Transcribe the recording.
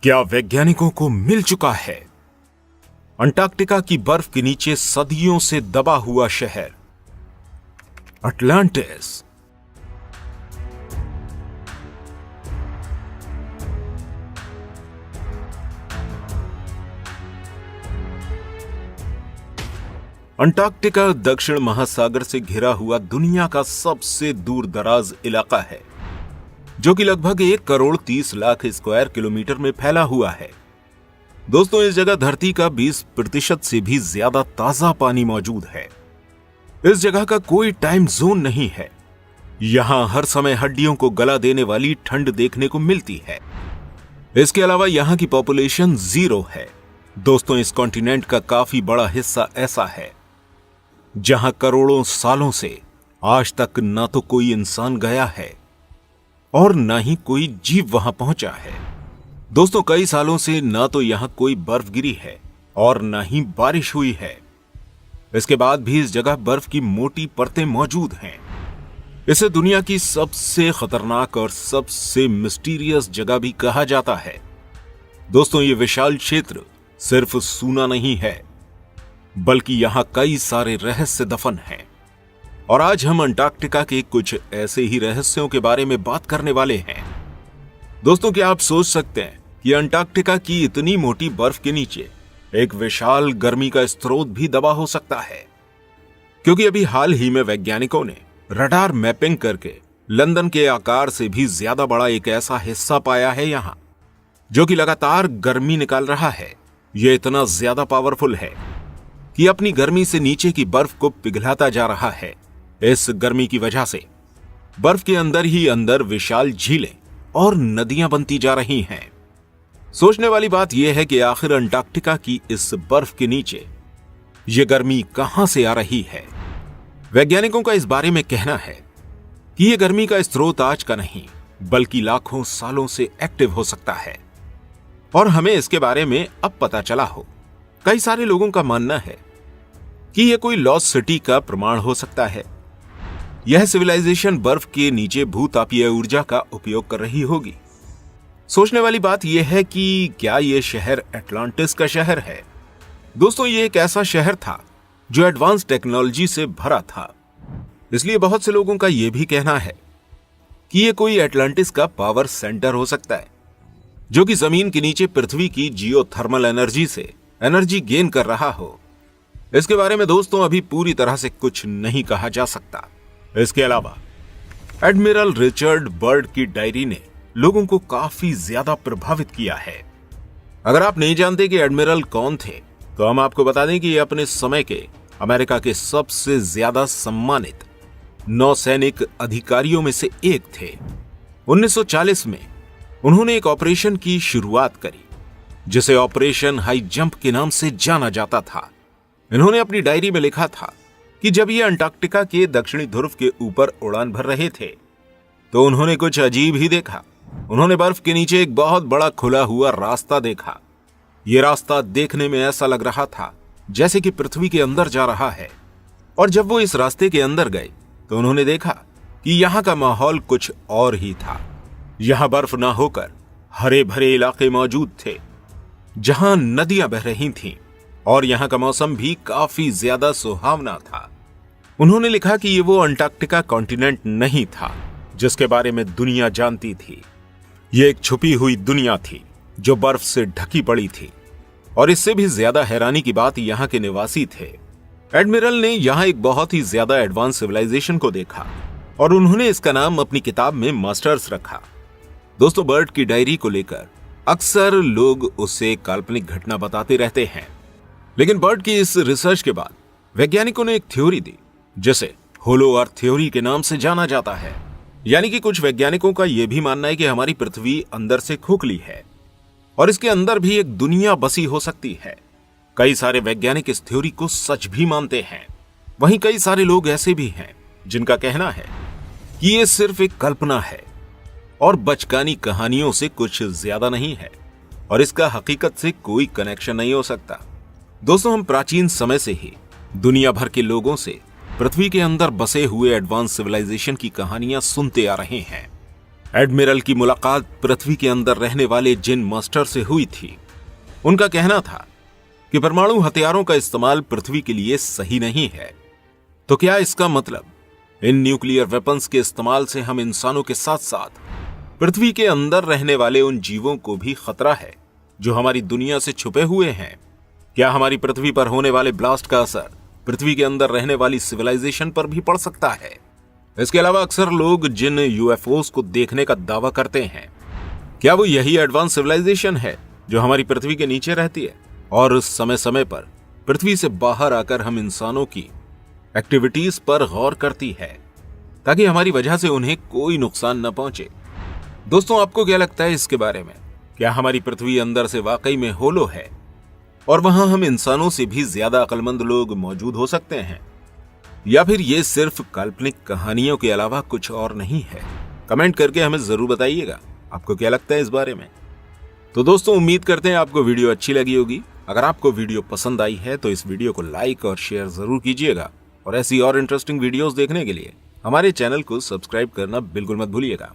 क्या वैज्ञानिकों को मिल चुका है अंटार्कटिका की बर्फ के नीचे सदियों से दबा हुआ शहर अटलांटिस? अंटार्कटिका दक्षिण महासागर से घिरा हुआ दुनिया का सबसे दूर दराज इलाका है, जो कि लगभग 1,30,00,000 स्क्वायर किलोमीटर में फैला हुआ है। दोस्तों, इस जगह धरती का 20% से भी ज्यादा ताजा पानी मौजूद है। इस जगह का कोई टाइम जोन नहीं है। यहां हर समय हड्डियों को गला देने वाली ठंड देखने को मिलती है। इसके अलावा यहां की पॉपुलेशन 0 है। दोस्तों, इस कॉन्टिनेंट का काफी बड़ा हिस्सा ऐसा है जहां करोड़ों सालों से आज तक ना तो कोई इंसान गया है और ना ही कोई जीव वहां पहुंचा है। दोस्तों, कई सालों से ना तो यहां कोई बर्फ गिरी है और ना ही बारिश हुई है। इसके बाद भी इस जगह बर्फ की मोटी परतें मौजूद हैं। इसे दुनिया की सबसे खतरनाक और सबसे मिस्टीरियस जगह भी कहा जाता है। दोस्तों, ये विशाल क्षेत्र सिर्फ सूना नहीं है, बल्कि यहां कई सारे रहस्य दफन हैं। और आज हम अंटार्कटिका के कुछ ऐसे ही रहस्यों के बारे में बात करने वाले हैं। दोस्तों, क्या आप सोच सकते हैं कि अंटार्कटिका की इतनी मोटी बर्फ के नीचे एक विशाल गर्मी का स्रोत भी दबा हो सकता है? क्योंकि अभी हाल ही में वैज्ञानिकों ने रडार मैपिंग करके लंदन के आकार से भी ज्यादा बड़ा एक ऐसा हिस्सा पाया है यहां, जो कि लगातार गर्मी निकाल रहा है। यह इतना ज्यादा पावरफुल है कि अपनी गर्मी से नीचे की बर्फ को पिघलाता जा रहा है। इस गर्मी की वजह से बर्फ के अंदर ही अंदर विशाल झीलें और नदियां बनती जा रही हैं। सोचने वाली बात यह है कि आखिर अंटार्कटिका की इस बर्फ के नीचे यह गर्मी कहां से आ रही है। वैज्ञानिकों का इस बारे में कहना है कि यह गर्मी का स्रोत आज का नहीं, बल्कि लाखों सालों से एक्टिव हो सकता है और हमें इसके बारे में अब पता चला हो। कई सारे लोगों का मानना है कि यह कोई लॉस्ट सिटी का प्रमाण हो सकता है। यह सिविलाइजेशन बर्फ के नीचे भूतापीय ऊर्जा का उपयोग कर रही होगी। सोचने वाली बात यह है कि क्या यह शहर अटलांटिस का शहर है? दोस्तों, यह एक ऐसा शहर था जो एडवांस टेक्नोलॉजी से भरा था। इसलिए बहुत से लोगों का यह भी कहना है कि यह कोई अटलांटिस का पावर सेंटर हो सकता है, जो कि जमीन के नीचे पृथ्वी की जियोथर्मल एनर्जी से एनर्जी गेन कर रहा हो। इसके बारे में दोस्तों अभी पूरी तरह से कुछ नहीं कहा जा सकता। इसके अलावा एडमिरल रिचर्ड बर्ड की डायरी ने लोगों को काफी ज्यादा प्रभावित किया है। अगर आप नहीं जानते कि एडमिरल कौन थे, तो हम आपको बता दें कि ये अपने समय के अमेरिका के सबसे ज्यादा सम्मानित नौसैनिक अधिकारियों में से एक थे। 1940 में उन्होंने एक ऑपरेशन की शुरुआत करी, जिसे ऑपरेशन हाई जंप के नाम से जाना जाता था। इन्होंने अपनी डायरी में लिखा था कि जब ये अंटार्कटिका के दक्षिणी ध्रुव के ऊपर उड़ान भर रहे थे, तो उन्होंने कुछ अजीब ही देखा। उन्होंने बर्फ के नीचे एक बहुत बड़ा खुला हुआ रास्ता देखा। यह रास्ता देखने में ऐसा लग रहा था जैसे कि पृथ्वी के अंदर जा रहा है। और जब वो इस रास्ते के अंदर गए, तो उन्होंने देखा कि यहां का माहौल कुछ और ही था। यहां बर्फ ना होकर हरे भरे इलाके मौजूद थे, जहां नदियां बह रही थीं और यहां का मौसम भी काफी ज्यादा सुहावना था। उन्होंने लिखा कि ये वो अंटार्कटिका कॉन्टिनेंट नहीं था जिसके बारे में दुनिया जानती थी। ये एक छुपी हुई दुनिया थी जो बर्फ से ढकी पड़ी थी। और इससे भी ज्यादा हैरानी की बात यहां के निवासी थे। एडमिरल ने यहां एक बहुत ही ज्यादा एडवांस सिविलाइजेशन को देखा और उन्होंने इसका नाम अपनी किताब में मास्टर्स रखा। दोस्तों, बर्ड की डायरी को लेकर अक्सर लोग उसे काल्पनिक घटना बताते रहते हैं, लेकिन बर्ड की इस रिसर्च के बाद वैज्ञानिकों ने एक थ्योरी दी, जिसे होलो अर्थ थ्योरी के नाम से जाना जाता है। यानी कि कुछ वैज्ञानिकों का यह भी मानना है कि हमारी पृथ्वी अंदर से खोखली है और इसके अंदर भी एक दुनिया बसी हो सकती है। कई सारे वैज्ञानिक इस थ्योरी को सच भी मानते हैं। वहीं कई सारे लोग ऐसे भी हैं जिनका कहना है कि यह सिर्फ एक कल्पना है और बचकानी कहानियों से कुछ ज्यादा नहीं है और इसका हकीकत से कोई कनेक्शन नहीं हो सकता। दोस्तों, हम प्राचीन समय से ही दुनिया भर के लोगों से पृथ्वी के अंदर बसे हुए एडवांस सिविलाइजेशन की कहानियां सुनते आ रहे हैं। एडमिरल की मुलाकात पृथ्वी के अंदर रहने वाले जिन मास्टर से हुई थी। उनका कहना था कि परमाणु हथियारों का इस्तेमाल पृथ्वी के लिए सही नहीं है। तो क्या इसका मतलब इन न्यूक्लियर वेपन्स के इस्तेमाल से हम इंसानों के साथ साथ पृथ्वी के अंदर रहने वाले उन जीवों को भी खतरा है जो हमारी दुनिया से छुपे हुए हैं? क्या हमारी पृथ्वी पर होने वाले ब्लास्ट का असर पृथ्वी के अंदर रहने वाली सिविलाइजेशन पर भी पड़ सकता है? इसके अलावा अक्सर लोग जिन यूएफओस को देखने का दावा करते हैं, क्या वो यही एडवांस सिविलाइजेशन है जो हमारी पृथ्वी के नीचे रहती है और समय समय पर पृथ्वी से बाहर आकर हम इंसानों की एक्टिविटीज पर गौर करती है ताकि हमारी वजह से उन्हें कोई नुकसान न पहुंचे? दोस्तों, आपको क्या लगता है इसके बारे में? क्या हमारी पृथ्वी अंदर से वाकई में होलो है और वहां हम इंसानों से भी ज्यादा अक्लमंद लोग मौजूद हो सकते हैं, या फिर ये सिर्फ काल्पनिक कहानियों के अलावा कुछ और नहीं है? कमेंट करके हमें जरूर बताइएगा आपको क्या लगता है इस बारे में। तो दोस्तों, उम्मीद करते हैं आपको वीडियो अच्छी लगी होगी। अगर आपको वीडियो पसंद आई है तो इस वीडियो को लाइक और शेयर जरूर कीजिएगा और ऐसी और इंटरेस्टिंग वीडियोस देखने के लिए हमारे चैनल को सब्सक्राइब करना बिल्कुल मत भूलिएगा।